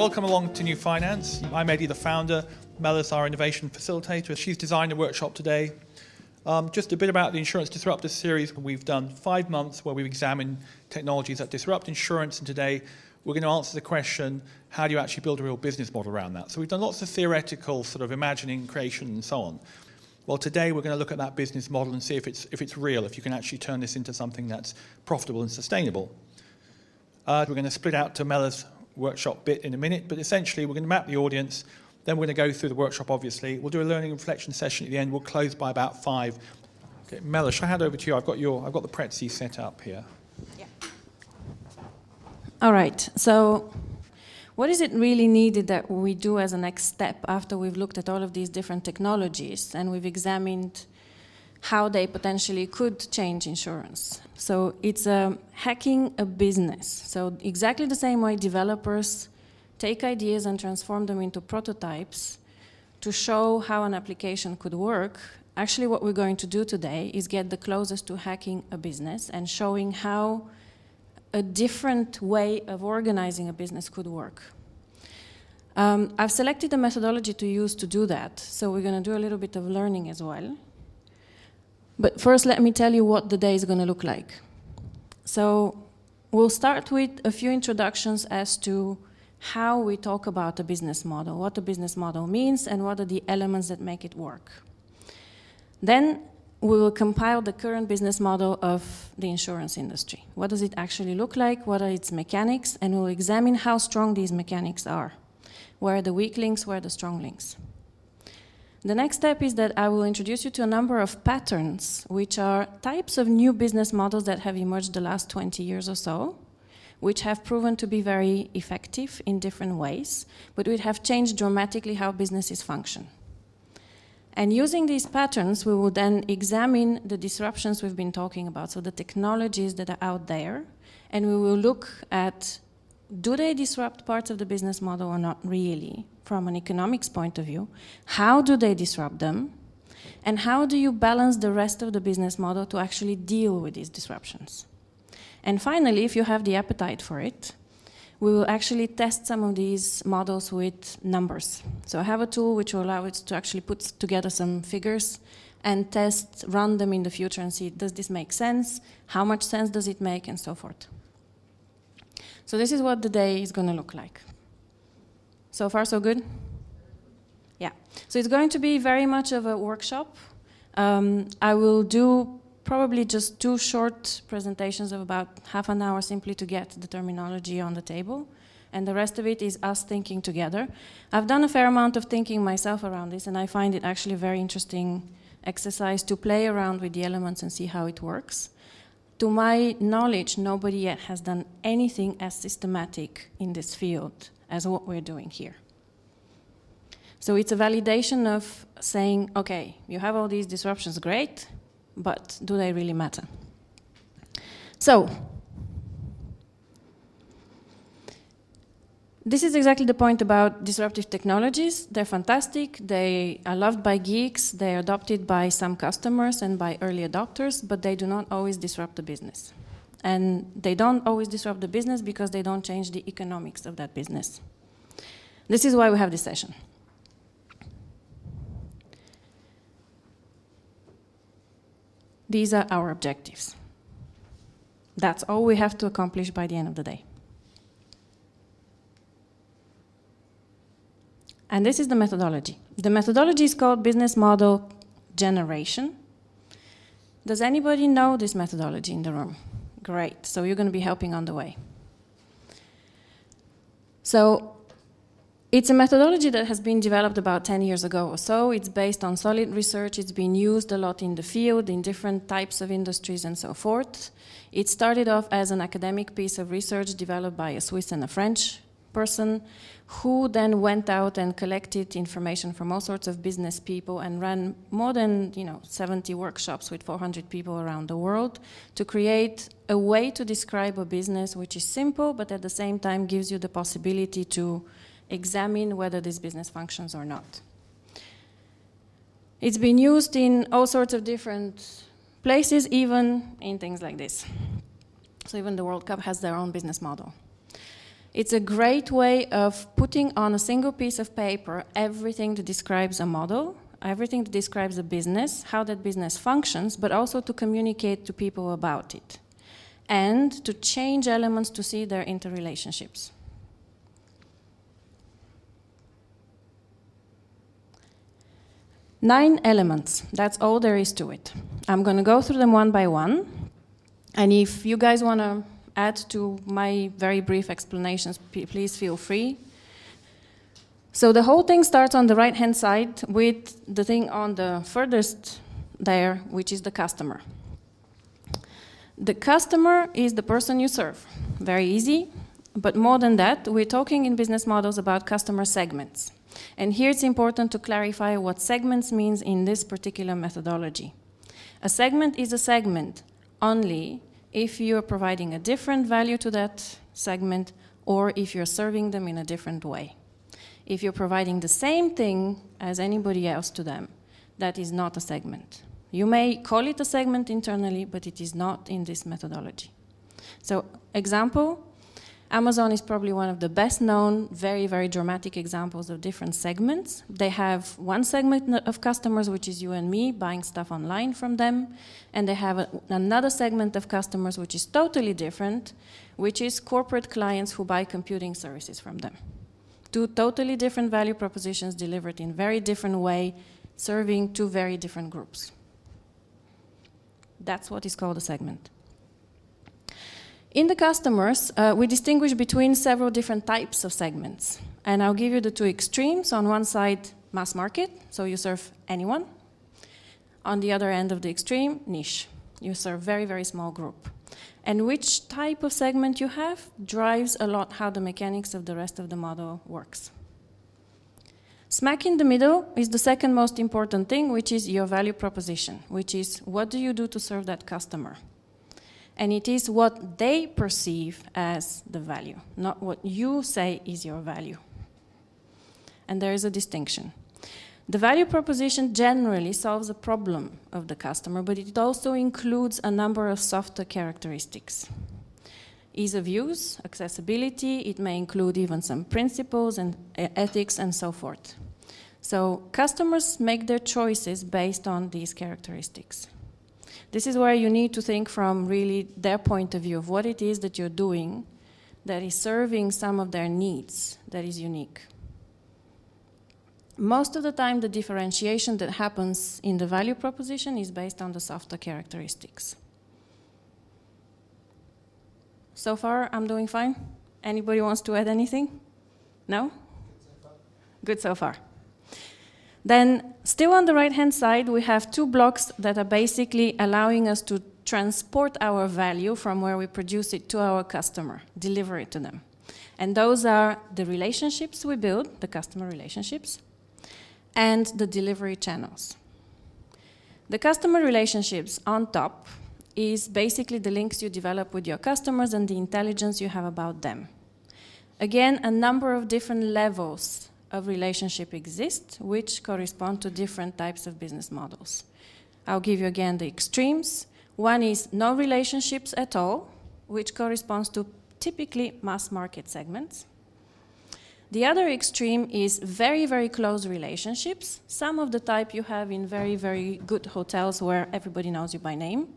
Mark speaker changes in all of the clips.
Speaker 1: Welcome along to New Finance. I'm Eddie, the founder. Melis, our innovation facilitator. She's designed a workshop today. Just a bit about the Insurance Disruptor series. We've done 5 months where we've examined technologies that disrupt insurance, and today we're going to answer the question, how do you actually build a real business model around that? So we've done lots of theoretical sort of imagining, creation, and so on. Well, today we're going to look at that business model and see if it's real, if you can actually turn this into something that's profitable and sustainable. We're going to split out to Melis' workshop bit in a minute, but essentially we're going to map the audience, then we're going to go through the workshop, obviously. We'll do a learning and reflection session at the end. We'll close by about 5. Okay, Melis, I'll hand over to you. I've got the Prezi set up here.
Speaker 2: Yeah. All right, so what is it really needed that we do as a next step after we've looked at all of these different technologies and we've examined how they potentially could change insurance? So it's hacking a business. So exactly the same way developers take ideas and transform them into prototypes to show how an application could work. Actually, what we're going to do today is get the closest to hacking a business and showing how a different way of organizing a business could work. I've selected a methodology to use to do that, so we're going to do a little bit of learning as well. But first, let me tell you what the day is going to look like. So we'll start with a few introductions as to how we talk about a business model, what a business model means, and what are the elements that make it work. Then we will compile the current business model of the insurance industry. What does it actually look like? What are its mechanics? And we'll examine how strong these mechanics are. Where are the weak links? Where are the strong links? The next step is that I will introduce you to a number of patterns, which are types of new business models that have emerged the last 20 years or so, which have proven to be very effective in different ways, but which have changed dramatically how businesses function. And using these patterns, we will then examine the disruptions we've been talking about, so the technologies that are out there, and we will look at, do they disrupt parts of the business model or not really, from an economics point of view? How do they disrupt them? And how do you balance the rest of the business model to actually deal with these disruptions? And finally, if you have the appetite for it, we will actually test some of these models with numbers. So I have a tool which will allow it to actually put together some figures and test, run them in the future and see, does this make sense? How much sense does it make? And so forth. So this is what the day is going to look like. So far, so good? Yeah. So it's going to be very much of a workshop. I will do probably just 2 short presentations of about half an hour simply to get the terminology on the table. And the rest of it is us thinking together. I've done a fair amount of thinking myself around this, and I find it actually a very interesting exercise to play around with the elements and see how it works. To my knowledge, nobody yet has done anything as systematic in this field as what we're doing here. So it's a validation of saying, okay, you have all these disruptions, great, but do they really matter? So, this is exactly the point about disruptive technologies. They're fantastic, they are loved by geeks, they're adopted by some customers and by early adopters, but they do not always disrupt the business. And they don't always disrupt the business because they don't change the economics of that business. This is why we have this session. These are our objectives. That's all we have to accomplish by the end of the day. And this is the methodology. The methodology is called business model generation. Does anybody know this methodology in the room? Great, so you're going to be helping on the way. So it's a methodology that has been developed about 10 years ago or so. It's based on solid research. It's been used a lot in the field, in different types of industries and so forth. It started off as an academic piece of research developed by a Swiss and a French person who then went out and collected information from all sorts of business people and ran more than 70 workshops with 400 people around the world to create a way to describe a business which is simple but at the same time gives you the possibility to examine whether this business functions or not. It's been used in all sorts of different places, even in things like this. So even the World Cup has their own business model. It's a great way of putting on a single piece of paper everything that describes a model, everything that describes a business, how that business functions, but also to communicate to people about it, and to change elements to see their interrelationships. Nine elements, that's all there is to it. I'm going to go through them one by one, and if you guys want to add to my very brief explanations, please feel free. So the whole thing starts on the right-hand side with the thing on the furthest there, which is the customer. The customer is the person you serve. Very easy, but more than that, we're talking in business models about customer segments. And here it's important to clarify what segments means in this particular methodology. A segment is a segment only if you're providing a different value to that segment or if you're serving them in a different way. If you're providing the same thing as anybody else to them, that is not a segment. You may call it a segment internally, but it is not in this methodology. So, example, Amazon is probably one of the best known, very, very dramatic examples of different segments. They have one segment of customers, which is you and me, buying stuff online from them. And they have another segment of customers, which is totally different, which is corporate clients who buy computing services from them. Two totally different value propositions delivered in very different way, serving two very different groups. That's what is called a segment. In the customers, we distinguish between several different types of segments. And I'll give you the two extremes. On one side, mass market, so you serve anyone. On the other end of the extreme, niche. You serve very, very small group. And which type of segment you have drives a lot how the mechanics of the rest of the model works. Smack in the middle is the second most important thing, which is your value proposition, which is what do you do to serve that customer? And it is what they perceive as the value, not what you say is your value. And there is a distinction. The value proposition generally solves a problem of the customer, but it also includes a number of softer characteristics. Ease of use, accessibility, it may include even some principles and ethics and so forth. So customers make their choices based on these characteristics. This is where you need to think from really their point of view of what it is that you're doing that is serving some of their needs that is unique. Most of the time, the differentiation that happens in the value proposition is based on the softer characteristics. So far, I'm doing fine. Anybody wants to add anything? No? Good so far. Then, still on the right-hand side, we have two blocks that are basically allowing us to transport our value from where we produce it to our customer, deliver it to them. And those are the relationships we build, the customer relationships, and the delivery channels. The customer relationships on top is basically the links you develop with your customers and the intelligence you have about them. Again, a number of different levels of relationship exist, which correspond to different types of business models. I'll give you again the extremes. One is no relationships at all, which corresponds to typically mass market segments. The other extreme is very, very close relationships, some of the type you have in very, very good hotels where everybody knows you by name.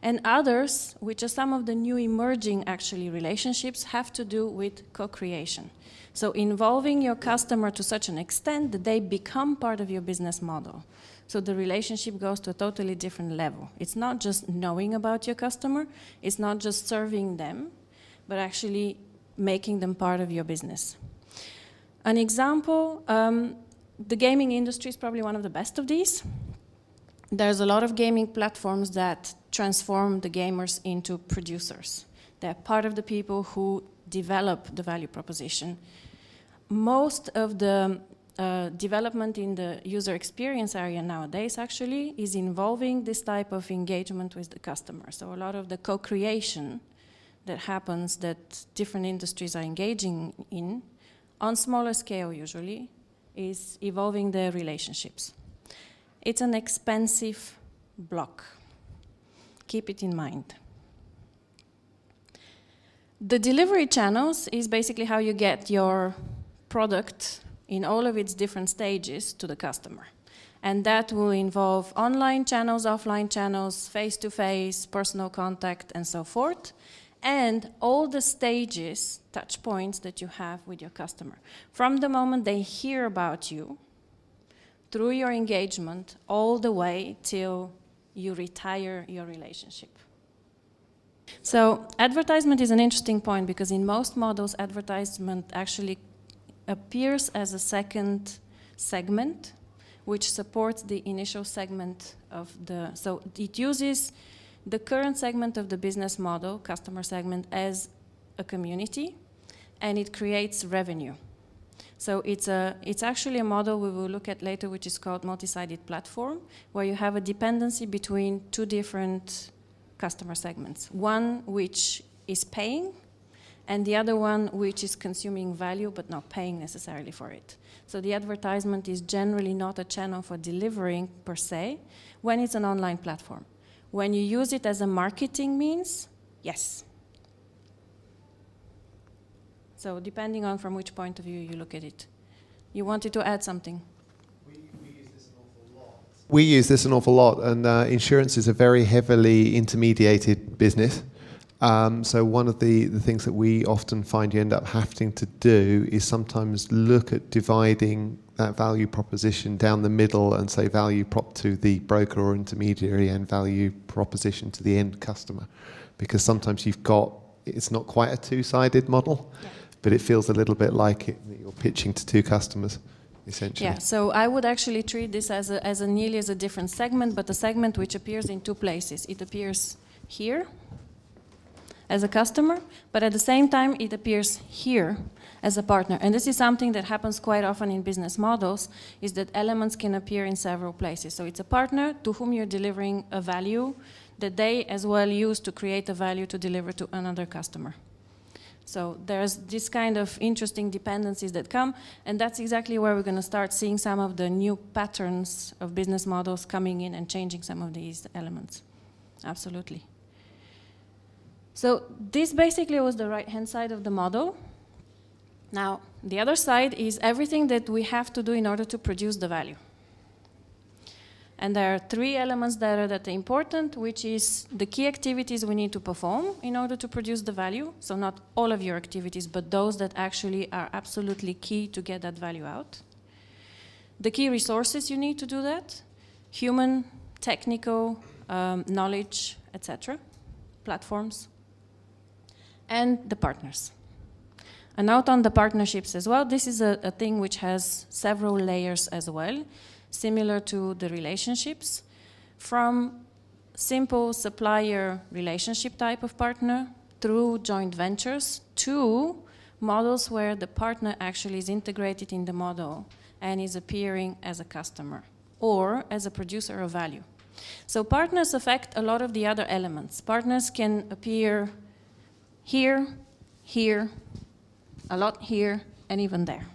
Speaker 2: And others, which are some of the new emerging actually relationships, have to do with co-creation. So involving your customer to such an extent that they become part of your business model. So the relationship goes to a totally different level. It's not just knowing about your customer, it's not just serving them, but actually making them part of your business. An example, the gaming industry is probably one of the best of these. There's a lot of gaming platforms that transform the gamers into producers. They're part of the people who develop the value proposition. Most of the development in the user experience area nowadays actually is involving this type of engagement with the customer. So a lot of the co-creation that happens that different industries are engaging in, on smaller scale usually, is evolving their relationships. It's an expensive block. Keep it in mind. The delivery channels is basically how you get your product in all of its different stages to the customer. And that will involve online channels, offline channels, face-to-face, personal contact, and so forth, and all the stages, touch points that you have with your customer. From the moment they hear about you, through your engagement, all the way till you retire your relationship. So advertisement is an interesting point because in most models, advertisement actually appears as a second segment which supports the initial segment of the, so it uses the current segment of the business model, customer segment, as a community, and it creates revenue. So it's actually a model we will look at later, which is called multi-sided platform, where you have a dependency between two different customer segments. One which is paying, and the other one which is consuming value but not paying necessarily for it. So the advertisement is generally not a channel for delivering per se when it's an online platform. When you use it as a marketing means, yes. So depending on from which point of view you look at it. You wanted to add something?
Speaker 3: We use this an awful lot. We use this an awful lot, and insurance is a very heavily intermediated business. So one of the things that we often find you end up having to do is sometimes look at dividing that value proposition down the middle and say value prop to the broker or intermediary and value proposition to the end customer. Because sometimes it's not quite a two-sided model, yeah, but it feels a little bit like you're pitching to two customers, essentially.
Speaker 2: Yeah, so I would actually treat this as nearly as a different segment, but a segment which appears in two places. It appears here as a customer, but at the same time it appears here as a partner. And this is something that happens quite often in business models, is that elements can appear in several places. So it's a partner to whom you're delivering a value that they as well use to create a value to deliver to another customer. So there's this kind of interesting dependencies that come, and that's exactly where we're going to start seeing some of the new patterns of business models coming in and changing some of these elements. Absolutely. So this basically was the right-hand side of the model. Now, the other side is everything that we have to do in order to produce the value. And there are three elements that are important, which is the key activities we need to perform in order to produce the value. So not all of your activities, but those that actually are absolutely key to get that value out. The key resources you need to do that: human, technical, knowledge, etc., platforms, and the partners. A note on the partnerships as well. This is a thing which has several layers as well, similar to the relationships, from simple supplier relationship type of partner through joint ventures to models where the partner actually is integrated in the model and is appearing as a customer or as a producer of value. So partners affect a lot of the other elements. Partners can appear here, here, a lot here, and even there.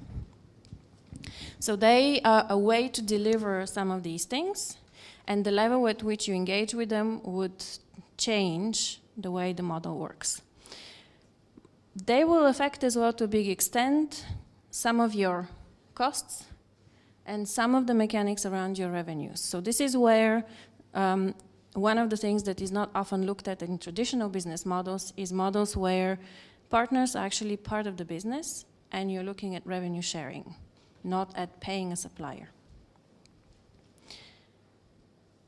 Speaker 2: So they are a way to deliver some of these things, and the level at which you engage with them would change the way the model works. They will affect as well to a big extent some of your costs and some of the mechanics around your revenues. So this is where one of the things that is not often looked at in traditional business models is models where partners are actually part of the business and you're looking at revenue sharing, not at paying a supplier.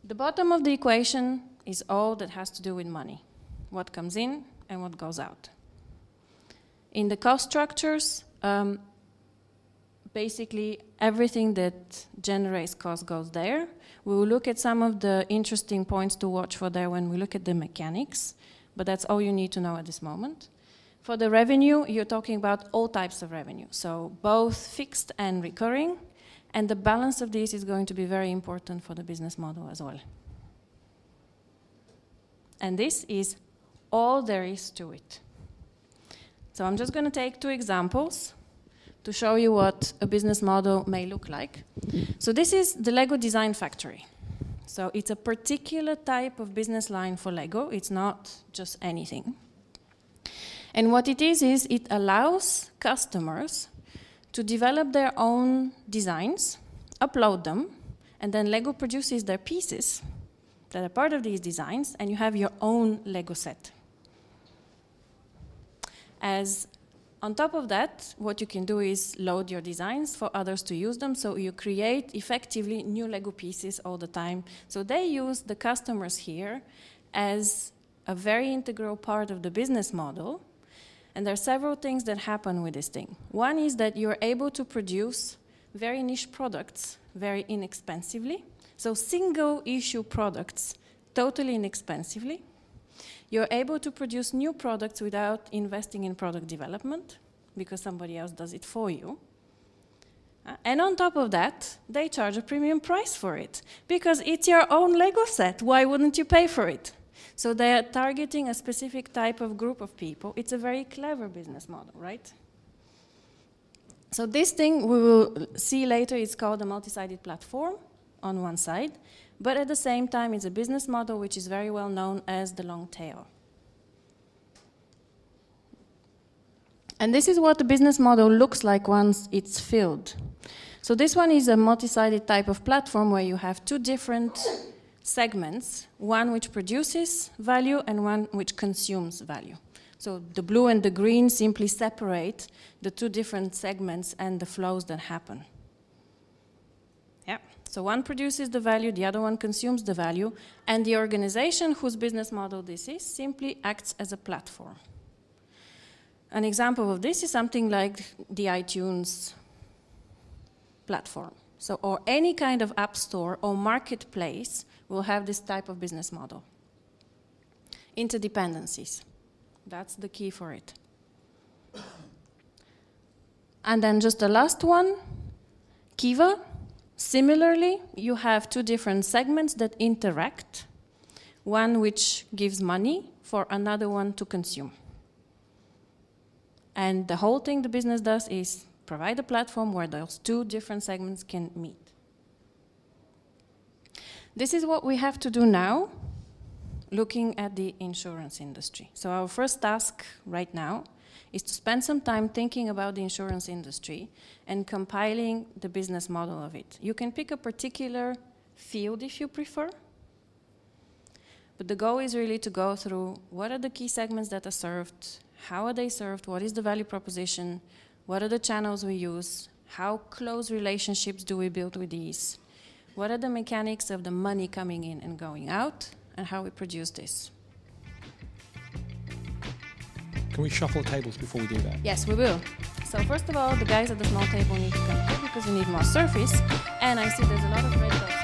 Speaker 2: The bottom of the equation is all that has to do with money, what comes in and what goes out. In the cost structures, basically everything that generates cost goes there. We will look at some of the interesting points to watch for there when we look at the mechanics, but that's all you need to know at this moment. For the revenue, you're talking about all types of revenue, so both fixed and recurring, and the balance of this is going to be very important for the business model as well. And this is all there is to it. So I'm just going to take two examples to show you what a business model may look like. So this is the Lego Design Factory. So it's a particular type of business line for Lego. It's not just anything. And what it is it allows customers to develop their own designs, upload them, and then Lego produces their pieces that are part of these designs, and you have your own Lego set. As on top of that, what you can do is load your designs for others to use them, so you create effectively new Lego pieces all the time. So they use the customers here as a very integral part of the business model. And there are several things that happen with this thing. One is that you're able to produce very niche products very inexpensively. So single issue products totally inexpensively. You're able to produce new products without investing in product development because somebody else does it for you. And on top of that, they charge a premium price for it because it's your own Lego set. Why wouldn't you pay for it? So they are targeting a specific type of group of people. It's a very clever business model, right? So this thing we will see later is called a multi-sided platform on one side, but at the same time it's a business model which is very well known as the long tail. And this is what the business model looks like once it's filled. So this one is a multi-sided type of platform where you have two different segments, one which produces value and one which consumes value. So the blue and the green simply separate the two different segments and the flows that happen. Yeah. So one produces the value, the other one consumes the value, and the organization whose business model this is simply acts as a platform. An example of this is something like the iTunes platform. So, or any kind of app store or marketplace will have this type of business model. Interdependencies. That's the key for it. And then just the last one, Kiva. Similarly, you have two different segments that interact. One which gives money for another one to consume. And the whole thing the business does is provide a platform where those two different segments can meet. This is what we have to do now, looking at the insurance industry. So our first task right now is to spend some time thinking about the insurance industry and compiling the business model of it. You can pick a particular field if you prefer, but the goal is really to go through what are the key segments that are served, how are they served, what is the value proposition, what are the channels we use, how close relationships do we build with these, what are the mechanics of the money coming in and going out, and how we produce this.
Speaker 1: Can we shuffle tables before we do that?
Speaker 2: Yes, we will. So first of all, the guys at the small table need to come here because we need more surface, and I see there's a lot of red dots.